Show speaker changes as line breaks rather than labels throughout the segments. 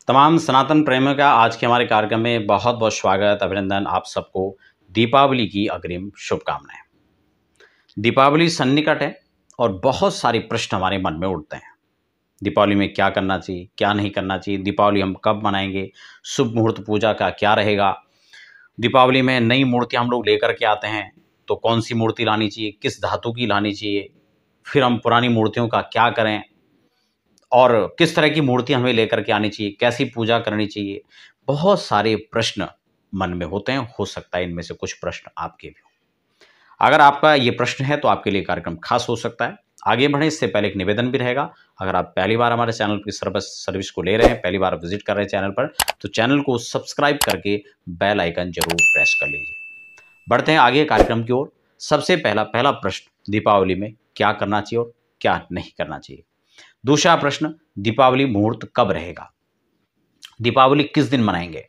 तमाम सनातन प्रेमियों का आज के हमारे कार्यक्रम में बहुत बहुत स्वागत, अभिनंदन। आप सबको दीपावली की अग्रिम शुभकामनाएं। दीपावली सन्निकट है और बहुत सारे प्रश्न हमारे मन में उठते हैं। दीपावली में क्या करना चाहिए, क्या नहीं करना चाहिए, दीपावली हम कब मनाएंगे, शुभ मुहूर्त पूजा का क्या रहेगा, दीपावली में नई मूर्ति हम लोग लेकर के आते हैं तो कौन सी मूर्ति लानी चाहिए, किस धातु की लानी चाहिए, फिर हम पुरानी मूर्तियों का क्या करें और किस तरह की मूर्ति हमें लेकर के आनी चाहिए, कैसी पूजा करनी चाहिए। बहुत सारे प्रश्न मन में होते हैं। हो सकता है इनमें से कुछ प्रश्न आपके भी हों। अगर आपका ये प्रश्न है तो आपके लिए कार्यक्रम खास हो सकता है। आगे बढ़ें इससे पहले एक निवेदन भी रहेगा। अगर आप पहली बार हमारे चैनल की सर्विस को ले रहे हैं, पहली बार विजिट कर रहे हैं चैनल पर, तो चैनल को सब्सक्राइब करके बेल आइकन जरूर प्रेस कर लीजिए। बढ़ते हैं आगे कार्यक्रम की ओर। सबसे पहला प्रश्न, दीपावली में क्या करना चाहिए और क्या नहीं करना चाहिए। दूसरा प्रश्न, दीपावली मुहूर्त कब रहेगा, दीपावली किस दिन मनाएंगे।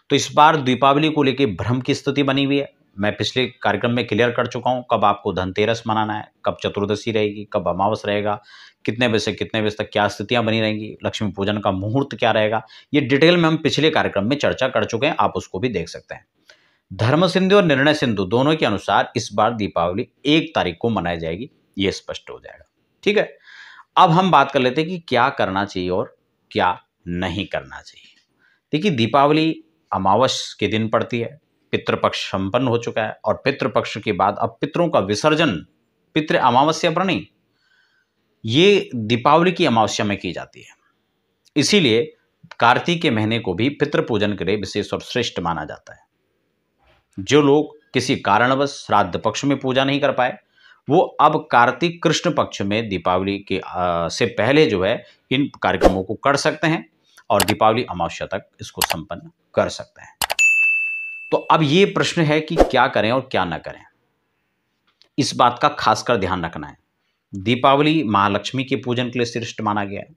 तो इस बार दीपावली को लेकर भ्रम की स्थिति बनी हुई है। मैं पिछले कार्यक्रम में क्लियर कर चुका हूं कब आपको धनतेरस मनाना है, कब चतुर्दशी रहेगी, कब अमावस रहेगा, कितने बजे से कितने बजे तक क्या स्थितियां बनी रहेंगी, लक्ष्मी पूजन का मुहूर्त क्या रहेगा। ये डिटेल में हम पिछले कार्यक्रम में चर्चा कर चुके हैं, आप उसको भी देख सकते हैं। धर्म सिंधु और निर्णय सिंधु दोनों के अनुसार इस बार दीपावली 1 तारीख को मनाई जाएगी, ये स्पष्ट हो जाएगा। ठीक है, अब हम बात कर लेते हैं कि क्या करना चाहिए और क्या नहीं करना चाहिए। देखिए, दीपावली अमावस के दिन पड़ती है, पितृपक्ष संपन्न हो चुका है और पितृपक्ष के बाद अब पितरों का विसर्जन पितृ अमावस्या पर नहीं, ये दीपावली की अमावस्या में की जाती है। इसीलिए कार्तिक के महीने को भी पितृ पूजन के लिए विशेष और श्रेष्ठ माना जाता है। जो लोग किसी कारणवश श्राद्ध पक्ष में पूजा नहीं कर पाए, वो अब कार्तिक कृष्ण पक्ष में दीपावली के से पहले जो है इन कार्यक्रमों को कर सकते हैं और दीपावली अमावस्या तक इसको संपन्न कर सकते हैं। तो अब ये प्रश्न है कि क्या करें और क्या ना करें। इस बात का खासकर ध्यान रखना है। दीपावली महालक्ष्मी के पूजन के लिए श्रेष्ठ माना गया है।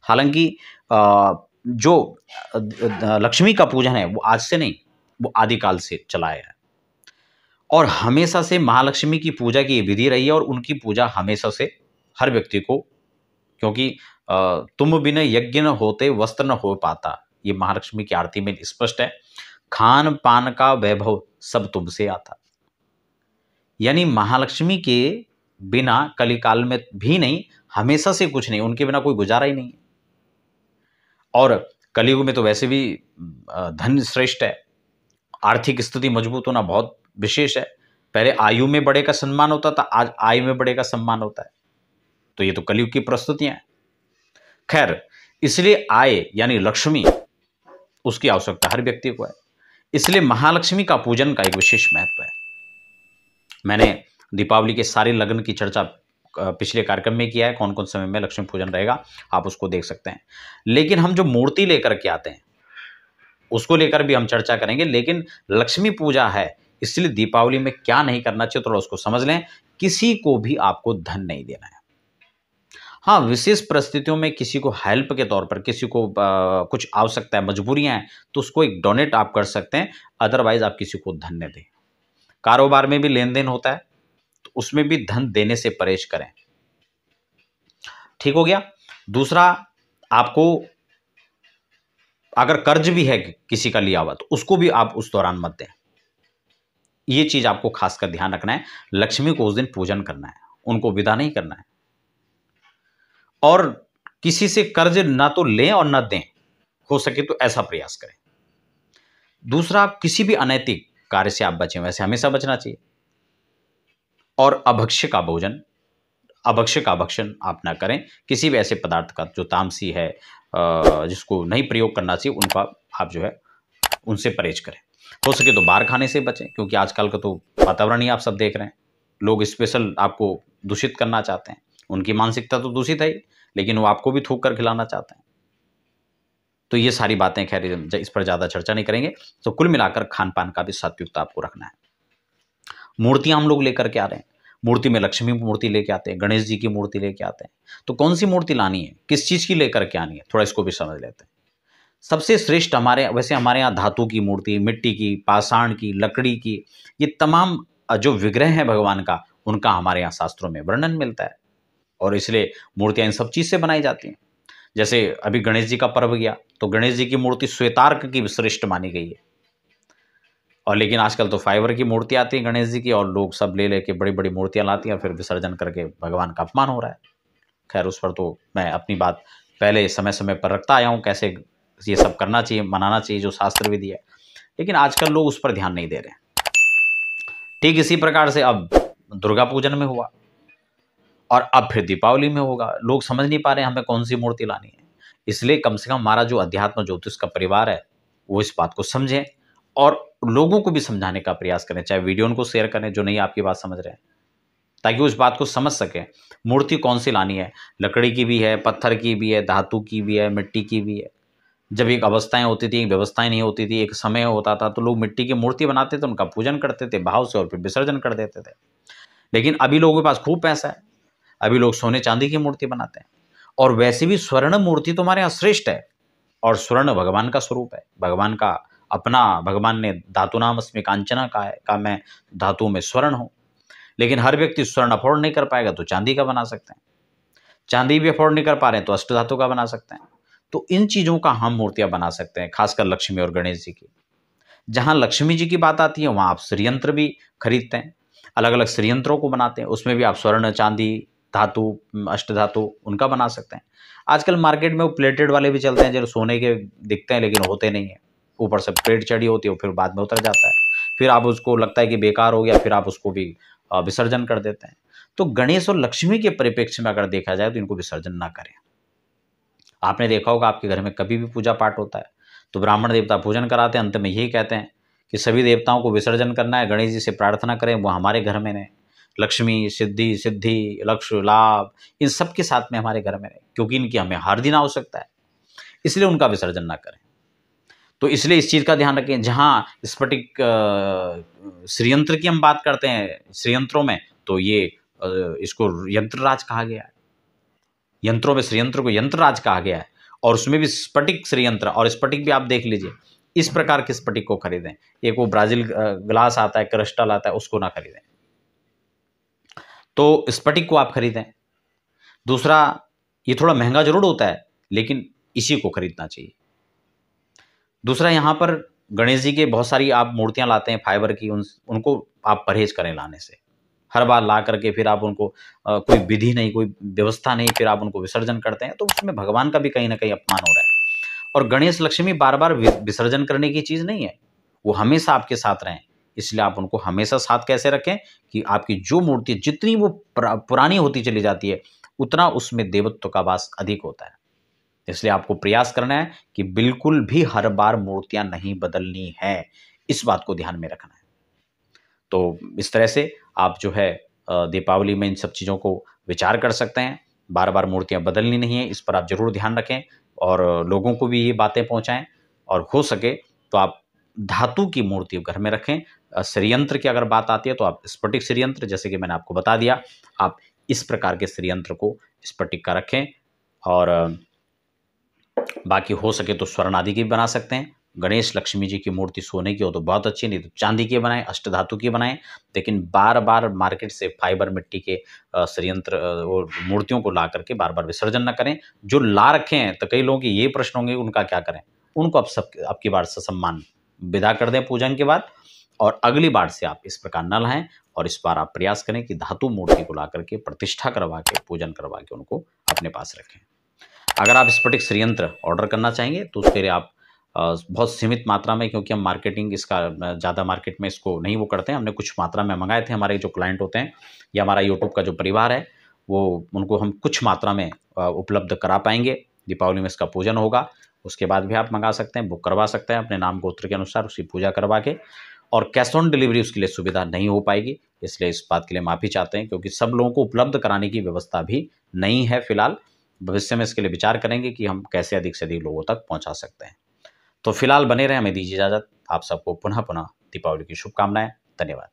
हालांकि जो लक्ष्मी का पूजन है वो आज से नहीं, वो आदिकाल से चला आया है और हमेशा से महालक्ष्मी की पूजा की विधि रही है और उनकी पूजा हमेशा से हर व्यक्ति को, क्योंकि तुम बिन यज्ञ न होते वस्त्र न हो पाता, ये महालक्ष्मी की आरती में स्पष्ट है। खान पान का वैभव सब तुमसे आता, यानी महालक्ष्मी के बिना कलिकाल में भी नहीं, हमेशा से कुछ नहीं, उनके बिना कोई गुजारा ही नहीं है। और कलयुग में तो वैसे भी धन श्रेष्ठ है, आर्थिक स्थिति मजबूत होना बहुत विशेष है। पहले आयु में बड़े का सम्मान होता था, आज आय में बड़े का सम्मान होता है। तो ये तो कलयुग की प्रस्तुतियां हैं। खैर, इसलिए आय यानी लक्ष्मी, उसकी आवश्यकता हर व्यक्ति को है। इसलिए महालक्ष्मी का पूजन का एक विशेष महत्व है। मैंने दीपावली के सारे लग्न की चर्चा पिछले कार्यक्रम में किया है, कौन कौन समय में लक्ष्मी पूजन रहेगा, आप उसको देख सकते हैं। लेकिन हम जो मूर्ति लेकर के आते हैं उसको लेकर भी हम चर्चा करेंगे। लेकिन लक्ष्मी पूजा है, इसलिए दीपावली में क्या नहीं करना चाहिए थोड़ा उसको समझ लें। किसी को भी आपको धन नहीं देना है। हाँ, विशेष परिस्थितियों में किसी को हेल्प के तौर पर, किसी को कुछ आवश्यकता है, मजबूरियां हैं, तो उसको एक डोनेट आप कर सकते हैं। अदरवाइज आप किसी को धन न दें। कारोबार में भी लेन देन होता है तो उसमें भी धन देने से परहेज करें। ठीक हो गया। दूसरा, आपको अगर कर्ज भी है किसी का लिया हुआ तो उसको भी आप उस दौरान मत दें। ये चीज आपको खासकर ध्यान रखना है। लक्ष्मी को उस दिन पूजन करना है, उनको विदा नहीं करना है। और किसी से कर्ज ना तो लें और ना दें, हो सके तो ऐसा प्रयास करें। दूसरा, किसी भी अनैतिक कार्य से आप बचें, वैसे हमेशा बचना चाहिए। और अभक्ष्य का भोजन, अभक्ष्य का भक्षण आप ना करें। किसी भी ऐसे पदार्थ का जो तामसी है, जिसको नहीं प्रयोग करना चाहिए, उनका आप जो है उनसे परहेज करें। हो सके तो बाहर खाने से बचें, क्योंकि आजकल का तो वातावरण ही आप सब देख रहे हैं। लोग स्पेशल आपको दूषित करना चाहते हैं। उनकी मानसिकता तो दूषित है ही, लेकिन वो आपको भी थूक कर खिलाना चाहते हैं। तो ये सारी बातें, खैर इस पर ज़्यादा चर्चा नहीं करेंगे। तो कुल मिलाकर खान पान का भी सात्विकता आपको रखना है। मूर्तियां हम लोग लेकर के आ रहे हैं, मूर्ति में लक्ष्मी मूर्ति लेके आते हैं, गणेश जी की मूर्ति लेके आते हैं। तो कौन सी मूर्ति लानी है, किस चीज़ की लेकर के आनी है, थोड़ा इसको भी समझ लेते हैं। सबसे श्रेष्ठ हमारे यहाँ धातु की मूर्ति, मिट्टी की, पाषाण की, लकड़ी की, ये तमाम जो विग्रह है भगवान का, उनका हमारे यहाँ शास्त्रों में वर्णन मिलता है और इसलिए मूर्तियां इन सब चीज़ से बनाई जाती हैं। जैसे अभी गणेश जी का पर्व गया तो गणेश जी की मूर्ति श्वेतार्क की श्रेष्ठ मानी गई है, और लेकिन आजकल तो फाइबर की मूर्ति आती है गणेश जी की, और लोग सब ले लेके बड़ी बड़ी मूर्तियां लाती हैं, फिर विसर्जन करके भगवान का अपमान हो रहा है। खैर उस पर तो मैं अपनी बात पहले समय समय पर रखता आया हूँ, कैसे ये सब करना चाहिए, मनाना चाहिए जो शास्त्र विधि है, लेकिन आजकल लोग उस पर ध्यान नहीं दे रहे। ठीक इसी प्रकार से अब दुर्गा पूजन में हुआ और अब फिर दीपावली में होगा। लोग समझ नहीं पा रहे हमें कौन सी मूर्ति लानी है। इसलिए कम से कम हमारा जो अध्यात्म ज्योतिष का परिवार है वो इस बात को समझें और लोगों को भी समझाने का प्रयास करें, चाहे वीडियो उनको शेयर करें जो नहीं आपकी बात समझ रहे हैं, ताकि वो इस बात को समझ सकें मूर्ति कौन सी लानी है। लकड़ी की भी है, पत्थर की भी है, धातु की भी है, मिट्टी की भी है। जब एक अवस्थाएं होती थी, एक व्यवस्थाएं नहीं होती थी, एक समय होता था, तो लोग मिट्टी की मूर्ति बनाते थे, उनका पूजन करते थे भाव से और फिर विसर्जन कर देते थे। लेकिन अभी लोगों के पास खूब पैसा है, अभी लोग सोने चांदी की मूर्ति बनाते हैं, और वैसे भी स्वर्ण मूर्ति तो हमारे यहाँ श्रेष्ठ है, और स्वर्ण भगवान का स्वरूप है, भगवान का अपना, भगवान ने धातु नाम अस्मि कांचना कहा है, का मैं धातु में स्वर्ण हूँ। लेकिन हर व्यक्ति स्वर्ण अफोर्ड नहीं कर पाएगा तो चांदी का बना सकते हैं, चांदी भी अफोर्ड नहीं कर पा रहे हैं तो अष्ट धातु का बना सकते हैं। तो इन चीज़ों का हम मूर्तियां बना सकते हैं, खासकर लक्ष्मी और गणेश जी की। जहाँ लक्ष्मी जी की बात आती है वहाँ आप श्रीयंत्र भी खरीदते हैं, अलग अलग श्रीयंत्रों को बनाते हैं, उसमें भी आप स्वर्ण चांदी धातु अष्ट धातु उनका बना सकते हैं। आजकल मार्केट में वो प्लेटेड वाले भी चलते हैं जो सोने के दिखते हैं लेकिन होते नहीं है, ऊपर से प्लेट चढ़ी होती है फिर बाद में उतर जाता है, फिर आप उसको लगता है कि बेकार हो गया, फिर आप उसको भी विसर्जन कर देते हैं। तो गणेश और लक्ष्मी के परिप्रेक्ष्य में अगर देखा जाए तो इनको विसर्जन ना करें। आपने देखा होगा आपके घर में कभी भी पूजा पाठ होता है तो ब्राह्मण देवता पूजन कराते हैं, अंत में यही कहते हैं कि सभी देवताओं को विसर्जन करना है, गणेश जी से प्रार्थना करें वो हमारे घर में रहे, लक्ष्मी सिद्धि लक्ष्य लाभ इन सब के साथ में हमारे घर में रहे, क्योंकि इनकी हमें हर दिन आवश्यकता है, इसलिए उनका विसर्जन ना करें। तो इसलिए इस चीज़ का ध्यान रखें। जहाँ स्फटिक श्रीयंत्र की हम बात करते हैं श्रीयंत्रों में, तो ये इसको यंत्रराज कहा गया है, यंत्रों में श्रीयंत्र को यंत्रराज कहा गया है, और उसमें भी स्फटिक श्रीयंत्र, और स्फटिक भी आप देख लीजिए इस प्रकार के स्फटिक को खरीदें, एक वो ब्राजील ग्लास आता है, क्रिस्टल आता है, उसको ना खरीदें, तो स्फटिक को आप खरीदें। दूसरा, ये थोड़ा महंगा जरूर होता है लेकिन इसी को खरीदना चाहिए। दूसरा, यहाँ पर गणेश जी के बहुत सारी आप मूर्तियां लाते हैं फाइबर की, उनको आप परहेज करें लाने से। हर बार ला करके फिर आप उनको कोई विधि नहीं, कोई व्यवस्था नहीं, फिर आप उनको विसर्जन करते हैं, तो उसमें भगवान का भी कहीं ना कहीं अपमान हो रहा है। और गणेश लक्ष्मी बार बार विसर्जन करने की चीज़ नहीं है, वो हमेशा आपके साथ रहें, इसलिए आप उनको हमेशा साथ कैसे रखें कि आपकी जो मूर्ति जितनी वो पुरानी होती चली जाती है उतना उसमें देवत्व का वास अधिक होता है। इसलिए आपको प्रयास करना है कि बिल्कुल भी हर बार मूर्तियां नहीं बदलनी है, इस बात को ध्यान में रखना है। तो इस तरह से आप जो है दीपावली में इन सब चीज़ों को विचार कर सकते हैं। बार बार मूर्तियां बदलनी नहीं है, इस पर आप जरूर ध्यान रखें और लोगों को भी ये बातें पहुंचाएं, और हो सके तो आप धातु की मूर्ति घर में रखें। श्रीयंत्र की अगर बात आती है तो आप स्फटिक श्रीयंत्र, जैसे कि मैंने आपको बता दिया, आप इस प्रकार के श्रीयंत्र को स्फटिक का रखें, और बाकी हो सके तो स्वर्ण आदि की भी बना सकते हैं। गणेश लक्ष्मी जी की मूर्ति सोने की हो तो बहुत अच्छी, नहीं तो चांदी की बनाएं, अष्ट धातु की बनाएं, लेकिन बार बार मार्केट से फाइबर मिट्टी के श्रीयंत्र और मूर्तियों को ला करके बार बार विसर्जन न करें। जो ला रखे हैं तो कई लोगों के ये प्रश्न होंगे उनका क्या करें, उनको अब की बार ससम्मान विदा कर दें पूजन के बाद, और अगली बार से आप इस प्रकार न लाएं, और इस बार आप प्रयास करें कि धातु मूर्ति को ला करके प्रतिष्ठा करवा के पूजन करवा के उनको अपने पास रखें। अगर आप स्फटिक श्रीयंत्र ऑर्डर करना चाहेंगे तो उसके लिए आप बहुत सीमित मात्रा में, क्योंकि हम मार्केटिंग इसका ज़्यादा मार्केट में इसको नहीं वो करते हैं, हमने कुछ मात्रा में मंगाए थे। हमारे जो क्लाइंट होते हैं या हमारा यूट्यूब का जो परिवार है वो, उनको हम कुछ मात्रा में उपलब्ध करा पाएंगे। दीपावली में इसका पूजन होगा, उसके बाद भी आप मंगा सकते हैं, बुक करवा सकते हैं अपने नाम गोत्र के अनुसार, उसकी पूजा करवा के, और कैश ऑन डिलीवरी उसके लिए सुविधा नहीं हो पाएगी। इसलिए इस बात के लिए माफ़ी चाहते हैं, क्योंकि सब लोगों को उपलब्ध कराने की व्यवस्था भी नहीं है फिलहाल। भविष्य में इसके लिए विचार करेंगे कि हम कैसे अधिक से अधिक लोगों तक पहुंचा सकते हैं। तो फिलहाल बने रहें, हमें दीजिए इजाज़त। आप सबको पुनः दीपावली की शुभकामनाएं। धन्यवाद।